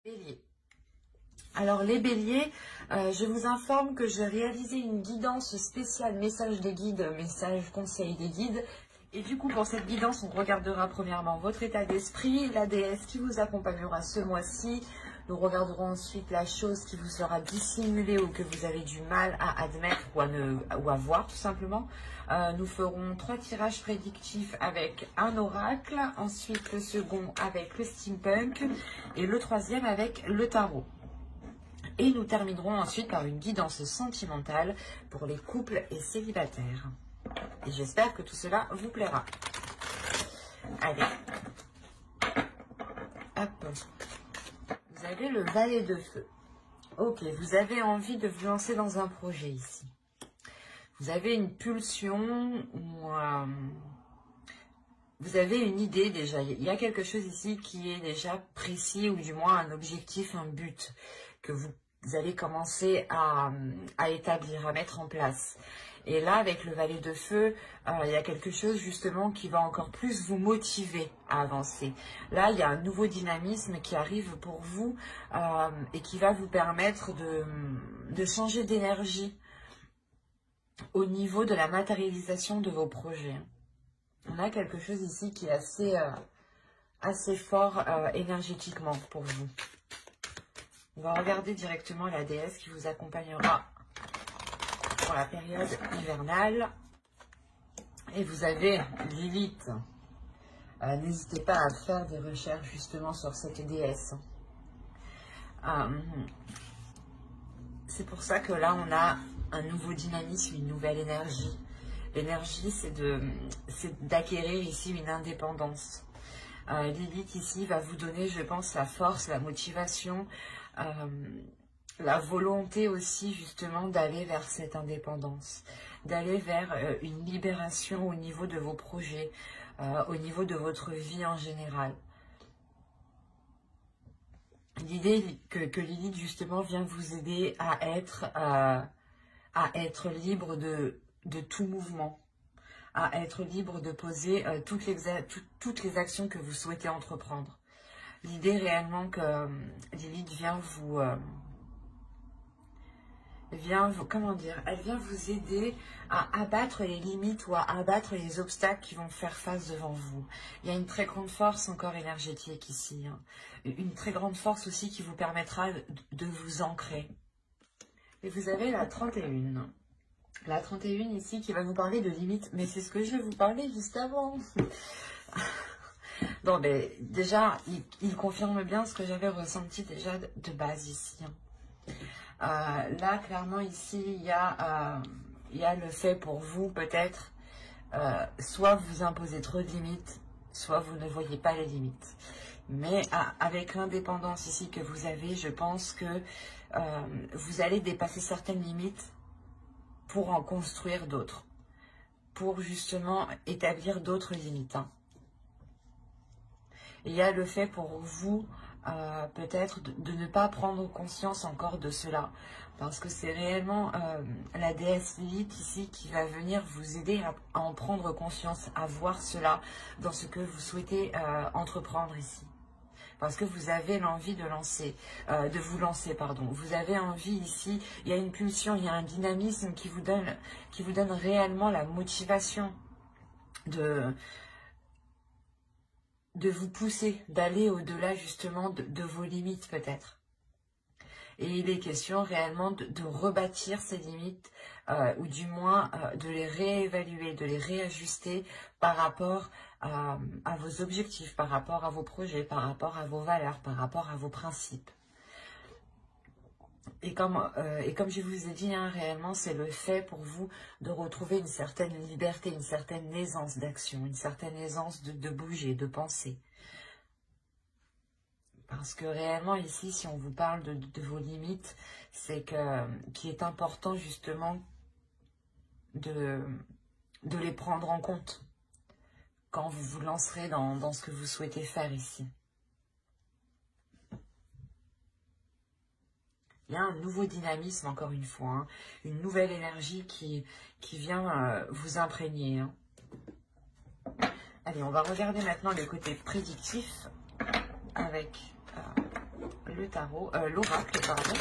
Bélier. Alors les béliers, je vous informe que j'ai réalisé une guidance spéciale message des guides, message conseil des guides. Et du coup, pour cette guidance, on regardera premièrement votre état d'esprit, la déesse qui vous accompagnera ce mois-ci. Nous regarderons ensuite la chose qui vous sera dissimulée ou que vous avez du mal à admettre ou à voir tout simplement. Nous ferons 3 tirages prédictifs avec un oracle, ensuite le second avec le steampunk et le troisième avec le tarot. Et nous terminerons ensuite par une guidance sentimentale pour les couples et célibataires. Et j'espère que tout cela vous plaira. Allez. Hop. Vous avez le valet de feu. Ok, vous avez envie de vous lancer dans un projet ici. Vous avez une pulsion ou vous avez une idée déjà. Il y a quelque chose ici qui est déjà précis ou du moins un objectif, un but que vous allez commencer à établir, à mettre en place. Et là, avec le valet de feu, il y a quelque chose justement qui va encore plus vous motiver à avancer. Là, il y a un nouveau dynamisme qui arrive pour vous et qui va vous permettre de changer d'énergie au niveau de la matérialisation de vos projets. On a quelque chose ici qui est assez fort énergétiquement pour vous. On va regarder directement la déesse qui vous accompagnera pour la période hivernale. Et vous avez Lilith. N'hésitez pas à faire des recherches justement sur cette déesse. C'est pour ça que là, on a un nouveau dynamisme, une nouvelle énergie. L'énergie, c'est d'acquérir ici une indépendance. Lilith ici va vous donner, je pense, la force, la motivation, la volonté aussi justement d'aller vers cette indépendance, d'aller vers une libération au niveau de vos projets, au niveau de votre vie en général. L'idée que Lilith justement vient vous aider à être libre de tout mouvement, à être libre de poser toutes les actions que vous souhaitez entreprendre. L'idée réellement que Lilith vient vous comment dire, elle vient vous aider à abattre les limites ou à abattre les obstacles qui vont faire face devant vous. Il y a une très grande force encore énergétique ici, hein. Une très grande force aussi qui vous permettra de vous ancrer. Et vous avez la 31. La 31 ici qui va vous parler de limites, mais c'est ce que je vais vous parler juste avant. Non, mais déjà, il confirme bien ce que j'avais ressenti déjà de base ici, hein. Là, clairement, ici, il y a le fait pour vous, peut-être, soit vous imposez trop de limites, soit vous ne voyez pas les limites. Mais avec l'indépendance ici que vous avez, je pense que vous allez dépasser certaines limites pour en construire d'autres, pour justement établir d'autres limites, hein. Il y a le fait pour vous, peut-être, de ne pas prendre conscience encore de cela. Parce que c'est réellement la déesse Lilith ici qui va venir vous aider à en prendre conscience, à voir cela dans ce que vous souhaitez entreprendre ici. Parce que vous avez l'envie de vous lancer, pardon. Vous avez envie ici, il y a une pulsion, il y a un dynamisme qui vous donne réellement la motivation de vous pousser, d'aller au-delà justement de vos limites peut-être. Et il est question réellement de rebâtir ces limites, ou du moins de les réévaluer, de les réajuster par rapport à vos objectifs, par rapport à vos projets, par rapport à vos valeurs, par rapport à vos principes. Et comme je vous ai dit, hein, réellement, c'est le fait pour vous de retrouver une certaine liberté, une certaine aisance d'action, une certaine aisance de bouger, de penser. Parce que réellement, ici, si on vous parle de vos limites, c'est qu'il est important justement de les prendre en compte quand vous vous lancerez dans ce que vous souhaitez faire ici. Il y a un nouveau dynamisme, encore une fois, hein, une nouvelle énergie qui vient vous imprégner, hein. Allez, on va regarder maintenant le côté prédictif avec le tarot, l'oracle, pardon.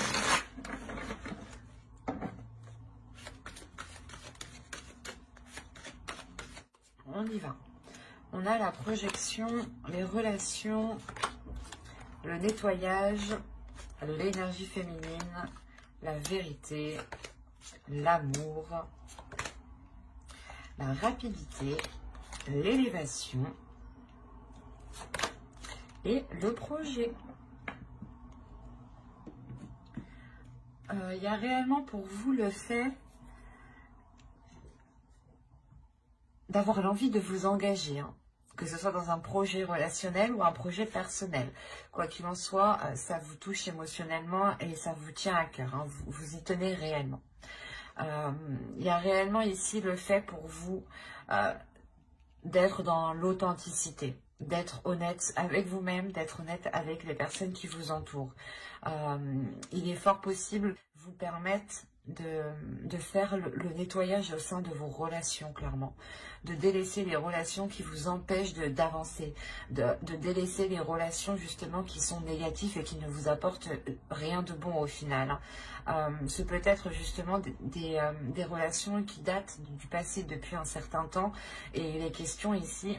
On y va. On a la projection, les relations, le nettoyage, l'énergie féminine, la vérité, l'amour, la rapidité, l'élévation et le projet. Il y a réellement pour vous le fait d'avoir l'envie de vous engager, hein, que ce soit dans un projet relationnel ou un projet personnel. Quoi qu'il en soit, ça vous touche émotionnellement et ça vous tient à cœur, hein, vous y tenez réellement. Il y a réellement ici le fait pour vous d'être dans l'authenticité, d'être honnête avec vous-même, d'être honnête avec les personnes qui vous entourent. Il est fort possible vous permettre de faire le nettoyage au sein de vos relations, clairement. De délaisser les relations qui vous empêchent d'avancer. De délaisser les relations, justement, qui sont négatives et qui ne vous apportent rien de bon au final. Ce peut être, justement, des relations qui datent du passé depuis un certain temps. Et il est question ici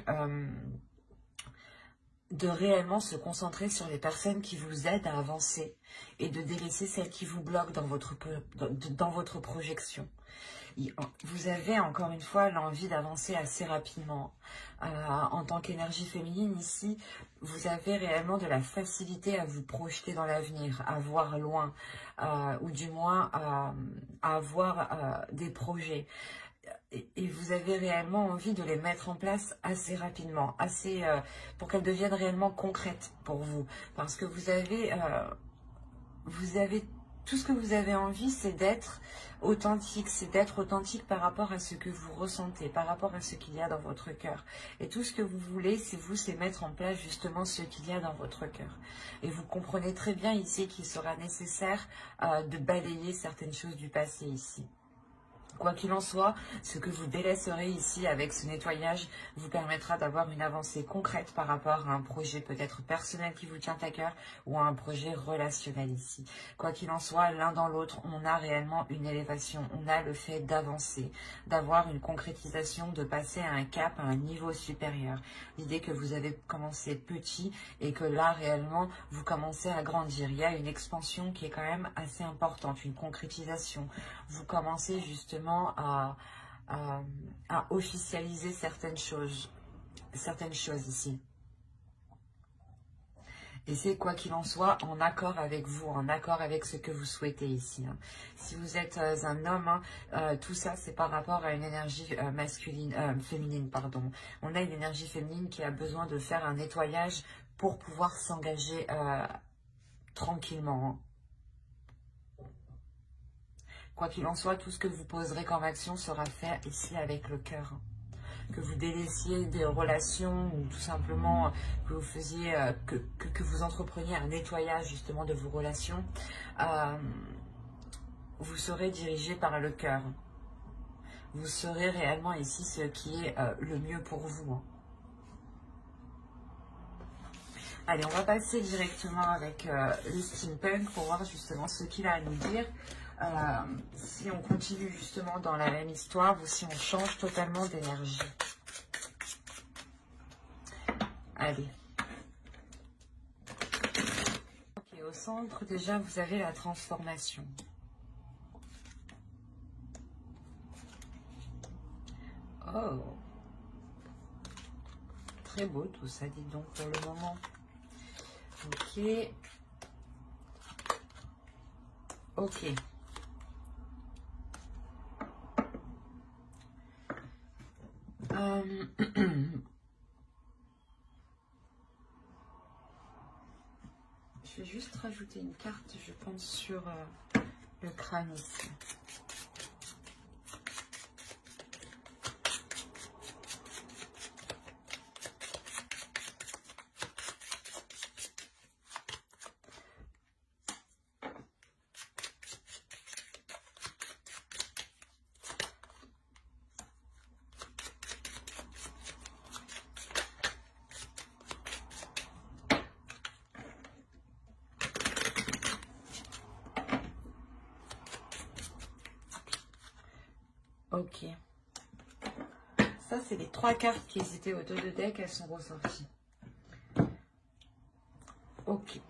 de réellement se concentrer sur les personnes qui vous aident à avancer et de délaisser celles qui vous bloquent dans votre projection. Vous avez encore une fois l'envie d'avancer assez rapidement. En tant qu'énergie féminine ici, vous avez réellement de la facilité à vous projeter dans l'avenir, à voir loin, ou du moins à avoir des projets. Et vous avez réellement envie de les mettre en place assez rapidement, pour qu'elles deviennent réellement concrètes pour vous. Parce que vous avez tout ce que vous avez envie, c'est d'être authentique, par rapport à ce que vous ressentez, par rapport à ce qu'il y a dans votre cœur. Et tout ce que vous voulez, c'est mettre en place justement ce qu'il y a dans votre cœur. Et vous comprenez très bien ici qu'il sera nécessaire de balayer certaines choses du passé ici. Quoi qu'il en soit, ce que vous délaisserez ici avec ce nettoyage vous permettra d'avoir une avancée concrète par rapport à un projet peut-être personnel qui vous tient à cœur ou à un projet relationnel ici. Quoi qu'il en soit, l'un dans l'autre, on a réellement une élévation, on a le fait d'avancer, d'avoir une concrétisation, de passer à un cap, à un niveau supérieur. L'idée que vous avez commencé petit et que là réellement vous commencez à grandir. Il y a une expansion qui est quand même assez importante, une concrétisation. Vous commencez justement à officialiser certaines choses ici. Et c'est quoi qu'il en soit en accord avec vous, en accord avec ce que vous souhaitez ici. Hein. Si vous êtes un homme, tout ça c'est par rapport à une énergie féminine, pardon. On a une énergie féminine qui a besoin de faire un nettoyage pour pouvoir s'engager tranquillement. Hein. Quoi qu'il en soit, tout ce que vous poserez comme action sera fait ici avec le cœur. Que vous délaissiez des relations ou tout simplement que vous faisiez, que vous entrepreniez un nettoyage justement de vos relations, vous serez dirigé par le cœur. Vous serez réellement ici ce qui est le mieux pour vous. Hein. Allez, on va passer directement avec le steampunk pour voir justement ce qu'il a à nous dire. Si on continue justement dans la même histoire ou si on change totalement d'énergie. Allez. Ok, au centre, déjà, vous avez la transformation. Oh. Très beau tout ça, dites donc, pour le moment. Ok. Ok. Je vais juste rajouter une carte, je pense, sur le crâne ici. Ok. Ça, c'est les 3 cartes qui étaient au dos de deck. Elles sont ressorties. Ok.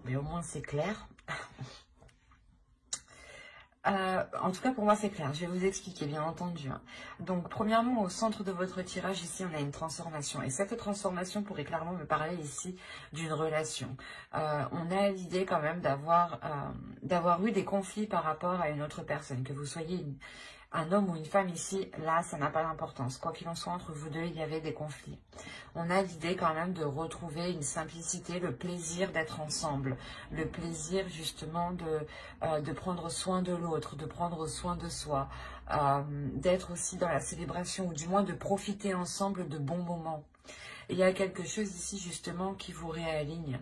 Mais au moins, c'est clair. En tout cas, pour moi, c'est clair. Je vais vous expliquer, bien entendu. Donc, premièrement, au centre de votre tirage, ici, on a une transformation. Et cette transformation pourrait clairement me parler ici d'une relation. On a l'idée quand même d'avoir eu des conflits par rapport à une autre personne. Que vous soyez un homme ou une femme ici, là, ça n'a pas d'importance. Quoi qu'il en soit, entre vous deux, il y avait des conflits. On a l'idée quand même de retrouver une simplicité, le plaisir d'être ensemble, le plaisir justement de prendre soin de l'autre, de prendre soin de soi, d'être aussi dans la célébration, ou du moins de profiter ensemble de bons moments. Et il y a quelque chose ici justement qui vous réaligne.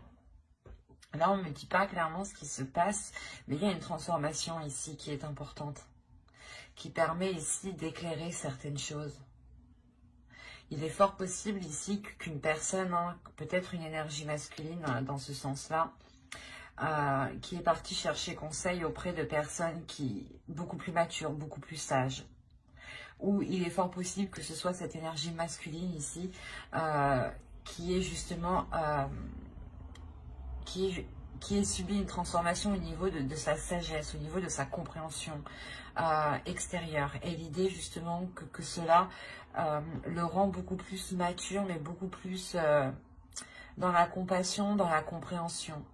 Là, on ne me dit pas clairement ce qui se passe, mais il y a une transformation ici qui est importante, qui permet ici d'éclairer certaines choses. Il est fort possible ici qu'une personne, peut-être une énergie masculine dans ce sens-là, qui est partie chercher conseil auprès de personnes beaucoup plus matures, beaucoup plus sages. Ou il est fort possible que ce soit cette énergie masculine ici, qui est justement, qui ait subi une transformation au niveau de sa sagesse, au niveau de sa compréhension extérieure. Et l'idée justement que cela le rend beaucoup plus mature, mais beaucoup plus dans la compassion, dans la compréhension.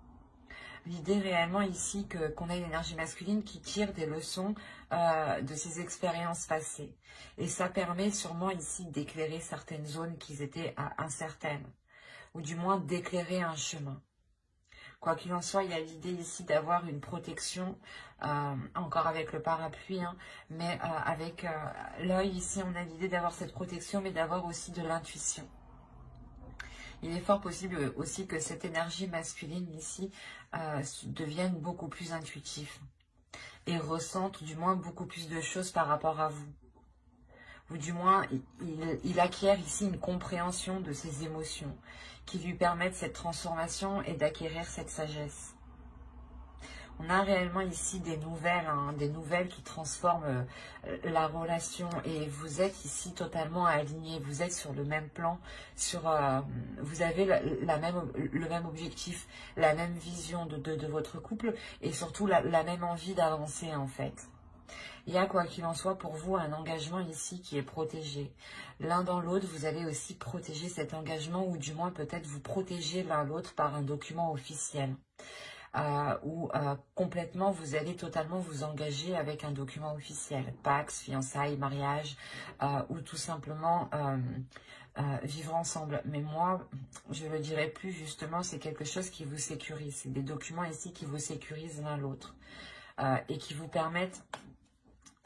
L'idée réellement ici qu'on a une énergie masculine qui tire des leçons de ses expériences passées. Et ça permet sûrement ici d'éclairer certaines zones qui étaient incertaines, ou du moins d'éclairer un chemin. Quoi qu'il en soit, il y a l'idée ici d'avoir une protection, encore avec le parapluie, mais avec l'œil ici, on a l'idée d'avoir cette protection, mais d'avoir aussi de l'intuition. Il est fort possible aussi que cette énergie masculine ici devienne beaucoup plus intuitive et ressente du moins beaucoup plus de choses par rapport à vous. Ou du moins, il acquiert ici une compréhension de ses émotions qui lui permettent cette transformation et d'acquérir cette sagesse. On a réellement ici des nouvelles qui transforment la relation, et vous êtes ici totalement alignés, vous êtes sur le même plan, vous avez le même objectif, la même vision de votre couple, et surtout la même envie d'avancer en fait. Il y a, quoi qu'il en soit, pour vous, un engagement ici qui est protégé. L'un dans l'autre, vous allez aussi protéger cet engagement, ou du moins peut-être vous protéger l'un l'autre par un document officiel. Ou complètement, vous allez totalement vous engager avec un document officiel. Pax, fiançailles, mariage, ou tout simplement vivre ensemble. Mais moi, je le dirais plus justement, c'est quelque chose qui vous sécurise. C'est des documents ici qui vous sécurisent l'un l'autre et qui vous permettent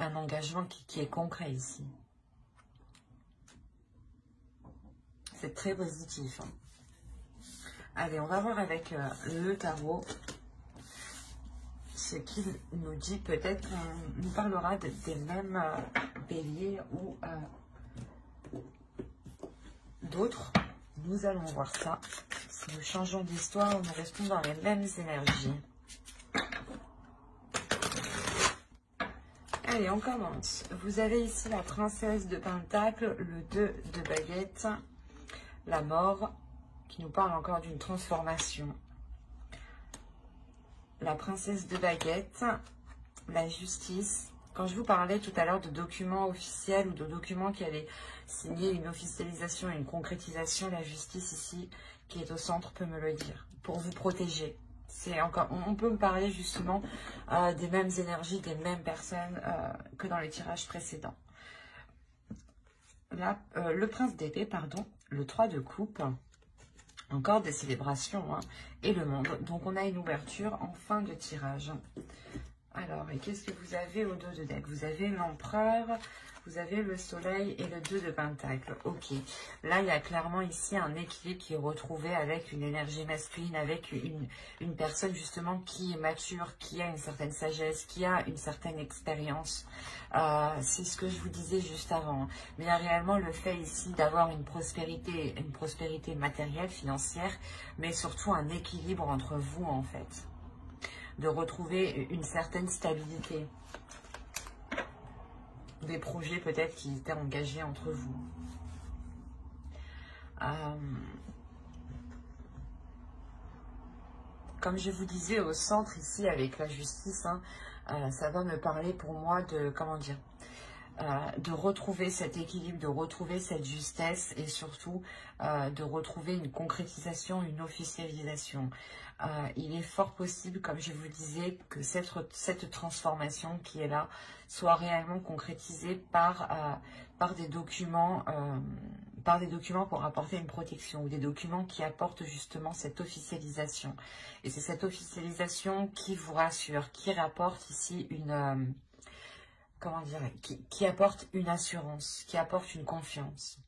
un engagement qui est concret ici. C'est très positif. Allez, on va voir avec le tarot ce qu'il nous dit. Peut-être qu'on nous parlera des mêmes béliers ou d'autres. Nous allons voir ça. Si nous changeons d'histoire, nous restons dans les mêmes énergies. Allez, on commence. Vous avez ici la princesse de Pentacle, le 2 de baguette, la mort, qui nous parle encore d'une transformation. La princesse de baguette, la justice. Quand je vous parlais tout à l'heure de documents officiels ou de documents qui allaient signer une officialisation et une concrétisation, la justice ici, qui est au centre, peut me le dire, pour vous protéger. On peut me parler justement des mêmes énergies, des mêmes personnes que dans les tirages précédents. Là, le prince d'épée, pardon, le 3 de coupe, encore des célébrations, et le monde. Donc on a une ouverture en fin de tirage. Alors, et qu'est-ce que vous avez au dos de deck? Vous avez l'empereur, vous avez le soleil et le 2 de pentacle. Ok, là il y a clairement ici un équilibre qui est retrouvé avec une énergie masculine, avec une personne justement qui est mature, qui a une certaine sagesse, qui a une certaine expérience. C'est ce que je vous disais juste avant. Mais il y a réellement le fait ici d'avoir une prospérité matérielle, financière, mais surtout un équilibre entre vous en fait. De retrouver une certaine stabilité. des projets peut-être qui étaient engagés entre vous. Comme je vous disais, au centre ici avec la justice, hein, ça va me parler pour moi de, comment dire, de retrouver cet équilibre, de retrouver cette justesse et surtout de retrouver une concrétisation, une officialisation. Il est fort possible, comme je vous disais, que cette transformation qui est là soit réellement concrétisée par des documents pour apporter une protection ou des documents qui apportent justement cette officialisation. Et c'est cette officialisation qui vous rassure, qui rapporte ici une... comment dire, qui apporte une assurance, qui apporte une confiance.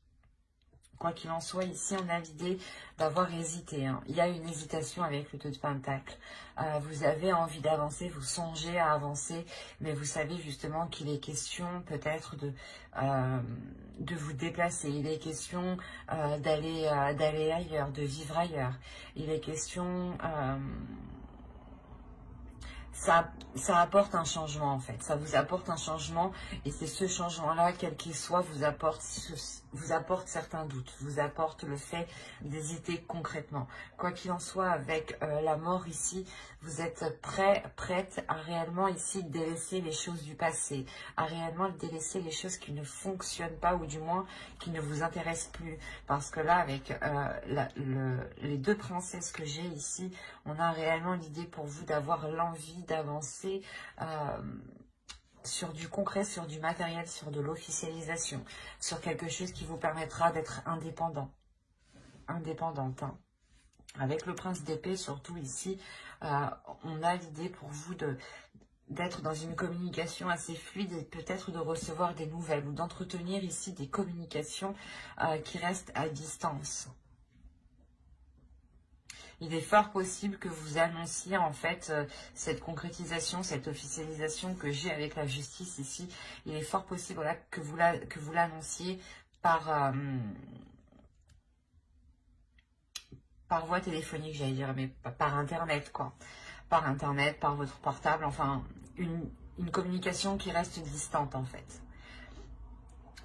Quoi qu'il en soit, ici, on a l'idée d'avoir hésité. Hein. Il y a une hésitation avec le 2 de Pentacle. Vous avez envie d'avancer, vous songez à avancer, mais vous savez justement qu'il est question peut-être de vous déplacer. Il est question d'aller ailleurs, de vivre ailleurs. Il est question... ça apporte un changement en fait, ça vous apporte un changement et c'est ce changement-là, quel qu'il soit, vous apporte certains doutes, vous apporte le fait d'hésiter concrètement. Quoi qu'il en soit, avec la mort ici, vous êtes prête à réellement ici délaisser les choses du passé, à réellement délaisser les choses qui ne fonctionnent pas ou du moins qui ne vous intéressent plus. Parce que là, avec les 2 princesses que j'ai ici, on a réellement l'idée pour vous d'avoir l'envie d'avancer sur du concret, sur du matériel, sur de l'officialisation, sur quelque chose qui vous permettra d'être indépendante. Hein. Avec le prince d'épée, surtout ici, on a l'idée pour vous d'être dans une communication assez fluide et peut-être de recevoir des nouvelles ou d'entretenir ici des communications qui restent à distance. Il est fort possible que vous annonciez en fait cette concrétisation, cette officialisation que j'ai avec la justice ici. Il est fort possible voilà, que vous l'annonciez par voie téléphonique, j'allais dire, mais par Internet, quoi. Par Internet, par votre portable, enfin, une communication qui reste distante, en fait.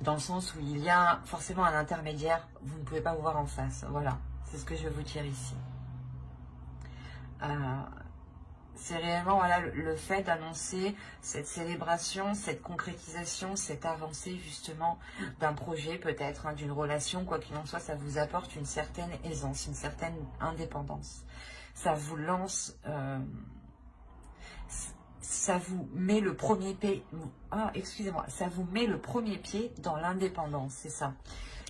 Dans le sens où il y a forcément un intermédiaire, vous ne pouvez pas vous voir en face. Voilà, c'est ce que je veux vous dire ici. C'est réellement voilà, le fait d'annoncer cette célébration, cette concrétisation, cette avancée justement d'un projet peut-être, hein, d'une relation, quoi qu'il en soit, ça vous apporte une certaine aisance, une certaine indépendance. Ça vous lance, ça vous met le premier pied, ça vous met le premier pied dans l'indépendance, c'est ça.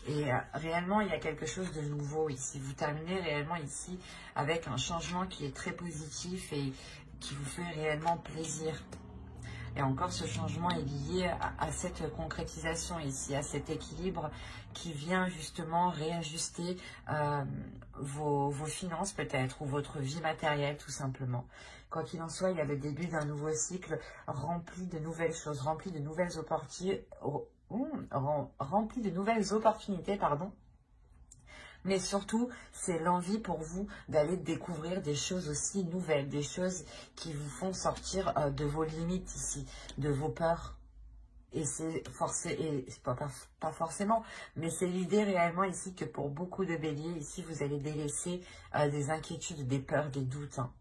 Et réellement, il y a quelque chose de nouveau ici. Vous terminez réellement ici avec un changement qui est très positif et qui vous fait réellement plaisir. Et encore, ce changement est lié à cette concrétisation ici, à cet équilibre qui vient justement réajuster vos finances peut-être, ou votre vie matérielle tout simplement. Quoi qu'il en soit, il y a le début d'un nouveau cycle rempli de nouvelles choses, rempli de nouvelles opportunités, pardon. Mais surtout, c'est l'envie pour vous d'aller découvrir des choses aussi nouvelles, des choses qui vous font sortir de vos limites ici, de vos peurs. Et c'est pas forcément, mais c'est l'idée réellement ici que pour beaucoup de béliers, ici, vous allez délaisser des inquiétudes, des peurs, des doutes. Hein.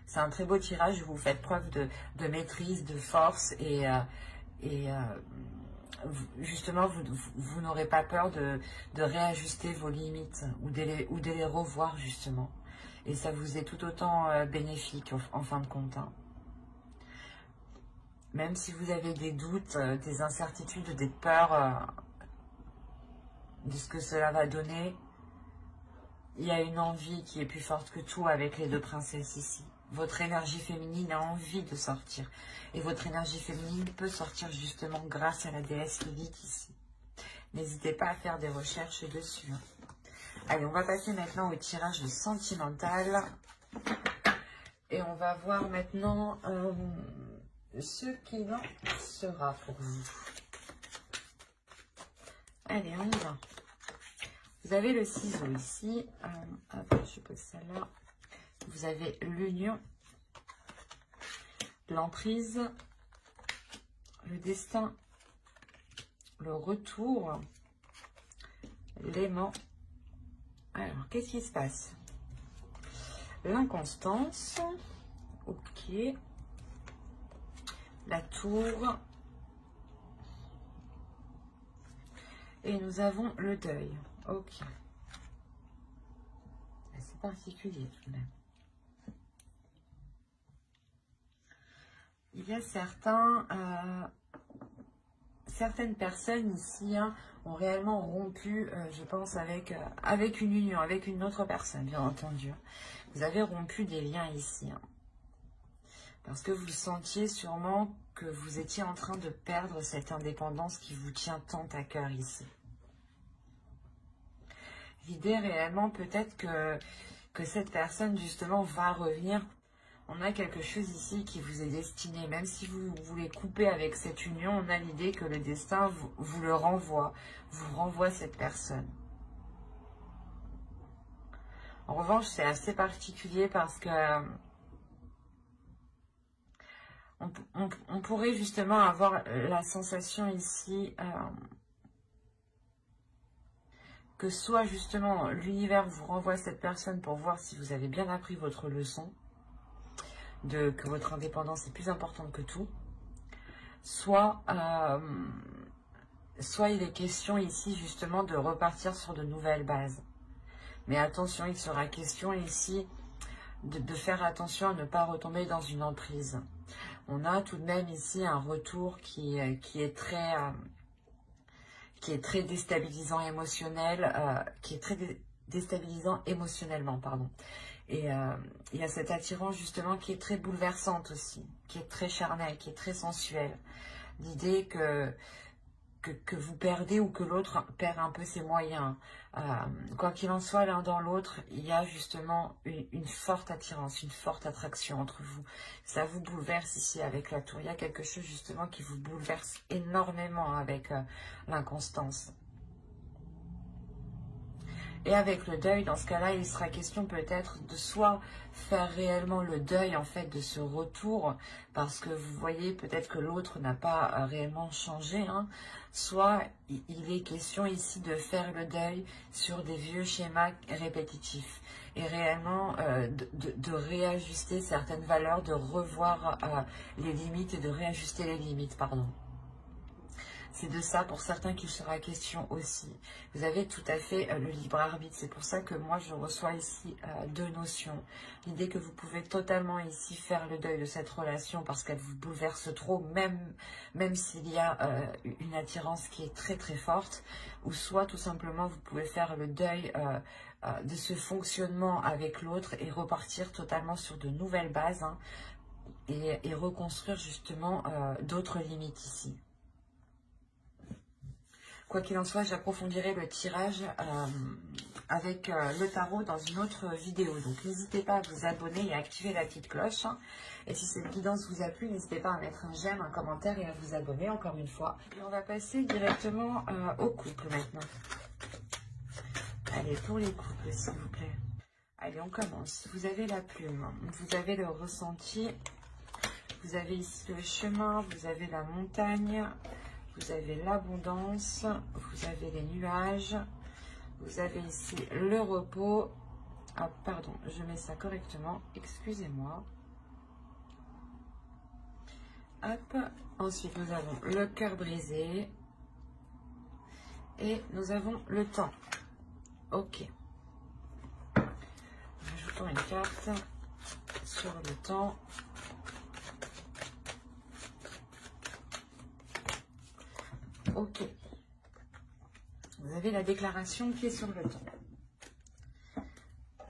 C'est un très beau tirage, vous faites preuve de maîtrise, de force et justement, vous n'aurez pas peur de réajuster vos limites ou de les revoir justement. Et ça vous est tout autant bénéfique en fin de compte. Hein. Même si vous avez des doutes, des incertitudes, des peurs de ce que cela va donner, il y a une envie qui est plus forte que tout avec les 2 princesses ici. Votre énergie féminine a envie de sortir. Et votre énergie féminine peut sortir justement grâce à la déesse Lilith ici. N'hésitez pas à faire des recherches dessus. Allez, on va passer maintenant au tirage sentimental. Et on va voir maintenant ce qu'il en sera pour vous. Allez, on y va. Vous avez le ciseau ici. Je pose ça là. Vous avez l'union. l'emprise, le destin, le retour, l'aimant. Alors, qu'est-ce qui se passe? L'inconstance, ok. La tour. Et nous avons le deuil, ok. C'est particulier tout de même. Il y a certaines personnes ici ont réellement rompu, je pense, avec une union, avec une autre personne, bien entendu. Vous avez rompu des liens ici. Parce que vous sentiez sûrement que vous étiez en train de perdre cette indépendance qui vous tient tant à cœur ici. L'idée réellement, peut-être que cette personne, justement, va revenir. On a quelque chose ici qui vous est destiné. Même si vous voulez couper avec cette union, on a l'idée que le destin vous le renvoie. Vous renvoie cette personne. En revanche, c'est assez particulier parce que on pourrait justement avoir la sensation ici que soit justement l'univers vous renvoie cette personne pour voir si vous avez bien appris votre leçon, que votre indépendance est plus importante que tout, soit il est question ici justement de repartir sur de nouvelles bases. Mais attention, il sera question ici de faire attention à ne pas retomber dans une emprise. On a tout de même ici un retour qui est très déstabilisant émotionnellement, pardon. Et il y a cette attirance justement qui est très bouleversante aussi, qui est très charnelle, qui est très sensuelle. L'idée que vous perdez ou que l'autre perd un peu ses moyens. Quoi qu'il en soit, l'un dans l'autre, il y a justement une forte attirance, une forte attraction entre vous. Ça vous bouleverse ici avec la tour. Il y a quelque chose justement qui vous bouleverse énormément avec l'inconstance. Et avec le deuil, dans ce cas-là, il sera question peut-être de soit faire réellement le deuil en fait de ce retour, parce que vous voyez peut-être que l'autre n'a pas réellement changé, soit il est question ici de faire le deuil sur des vieux schémas répétitifs et réellement de réajuster certaines valeurs, de revoir les limites et de réajuster les limites, pardon. C'est de ça pour certains qu'il sera question aussi. Vous avez tout à fait le libre arbitre. C'est pour ça que moi je reçois ici deux notions. L'idée que vous pouvez totalement ici faire le deuil de cette relation parce qu'elle vous bouleverse trop, même s'il y a une attirance qui est très très forte. Ou soit tout simplement vous pouvez faire le deuil de ce fonctionnement avec l'autre et repartir totalement sur de nouvelles bases et reconstruire justement d'autres limites ici. Quoi qu'il en soit, j'approfondirai le tirage avec le tarot dans une autre vidéo. Donc, n'hésitez pas à vous abonner et à activer la petite cloche. Et si cette guidance vous a plu, n'hésitez pas à mettre un j'aime, un commentaire et à vous abonner encore une fois. Et on va passer directement au couple maintenant. Allez, pour les couples, s'il vous plaît. Allez, on commence. Vous avez la plume, vous avez le ressenti, vous avez ici le chemin, vous avez la montagne, vous avez l'abondance, vous avez les nuages, vous avez ici le repos. Ah, pardon, je mets ça correctement, excusez-moi. Hop, ensuite nous avons le cœur brisé et nous avons le temps. Ok. Rajoutons une carte sur le temps. Ok. Vous avez la déclaration qui est sur le temps.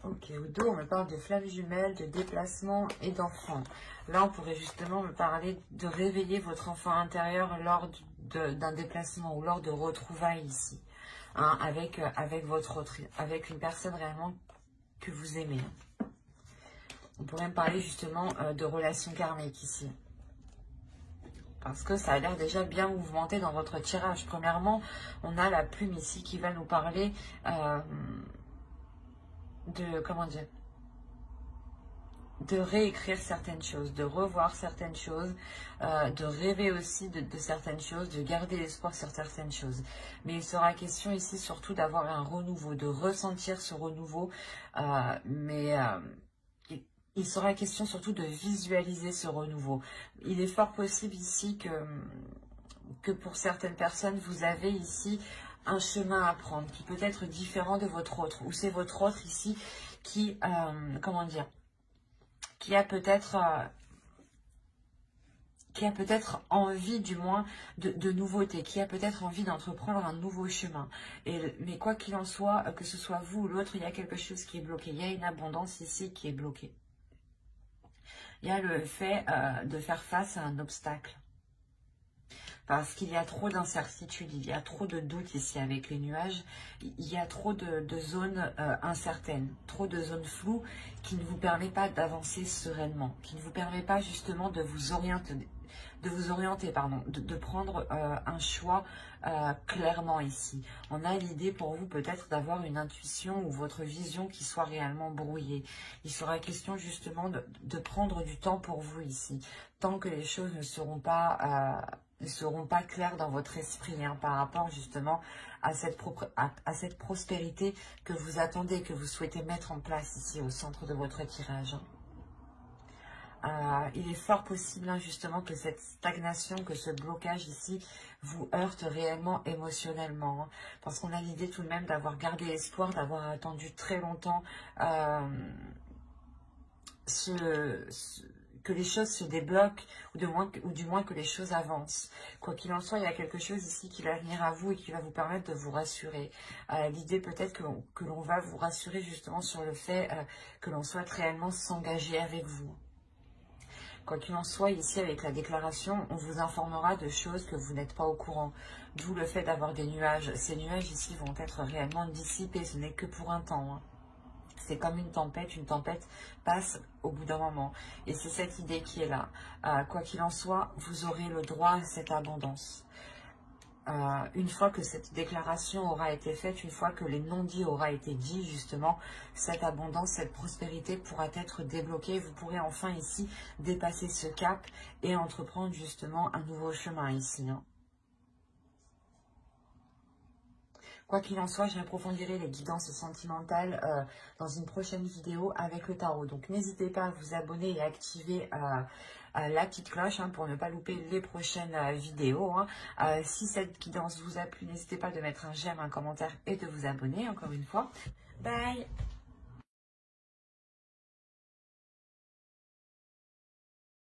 Ok, au dos, on me parle de flammes jumelles, de déplacement et d'enfants. Là, on pourrait justement me parler de réveiller votre enfant intérieur lors d'un déplacement ou lors de retrouvailles ici. Avec une personne réellement que vous aimez. On pourrait me parler justement de relations karmiques ici. Parce que ça a l'air déjà bien mouvementé dans votre tirage. Premièrement, on a la plume ici qui va nous parler de réécrire certaines choses, de revoir certaines choses, de rêver aussi de certaines choses, de garder l'espoir sur certaines choses. Mais il sera question ici surtout d'avoir un renouveau, de ressentir ce renouveau, il sera question surtout de visualiser ce renouveau. Il est fort possible ici que pour certaines personnes, vous avez ici un chemin à prendre qui peut être différent de votre autre, ou c'est votre autre ici qui, comment dire, qui a peut-être envie du moins de nouveauté, qui a peut-être envie d'entreprendre un nouveau chemin. Mais quoi qu'il en soit, que ce soit vous ou l'autre, il y a quelque chose qui est bloqué. Il y a une abondance ici qui est bloquée. Il y a le fait de faire face à un obstacle. Parce qu'il y a trop d'incertitudes, il y a trop de doutes ici avec les nuages, il y a trop de zones incertaines, trop de zones floues qui ne vous permettent pas d'avancer sereinement, qui ne vous permettent pas justement de vous orienter, de prendre un choix clairement ici. On a l'idée pour vous peut-être d'avoir une intuition ou votre vision qui soit réellement brouillée. Il sera question justement de prendre du temps pour vous ici, tant que les choses ne seront pas claires dans votre esprit par rapport justement à cette prospérité que vous attendez, que vous souhaitez mettre en place ici au centre de votre tirage. Il est fort possible justement que cette stagnation, que ce blocage ici vous heurte réellement émotionnellement. Parce qu'on a l'idée tout de même d'avoir gardé l'espoir, d'avoir attendu très longtemps que les choses se débloquent ou du moins que les choses avancent. Quoi qu'il en soit, il y a quelque chose ici qui va venir à vous et qui va vous permettre de vous rassurer. L'idée peut-être que l'on va vous rassurer justement sur le fait que l'on souhaite réellement s'engager avec vous. Quoi qu'il en soit, ici, avec la déclaration, on vous informera de choses que vous n'êtes pas au courant. D'où le fait d'avoir des nuages. Ces nuages ici vont être réellement dissipés. Ce n'est que pour un temps. C'est comme une tempête passe au bout d'un moment. Et c'est cette idée qui est là. Quoi qu'il en soit, vous aurez le droit à cette abondance. Une fois que cette déclaration aura été faite, une fois que les non-dits aura été dit, justement, cette abondance, cette prospérité pourra être débloquée. Vous pourrez enfin ici dépasser ce cap et entreprendre justement un nouveau chemin ici. Quoi qu'il en soit, j'approfondirai les guidances sentimentales dans une prochaine vidéo avec le tarot. Donc n'hésitez pas à vous abonner et à activer la petite cloche pour ne pas louper les prochaines vidéos. Si cette guidance vous a plu, n'hésitez pas de mettre un j'aime, un commentaire et de vous abonner encore une fois. Bye!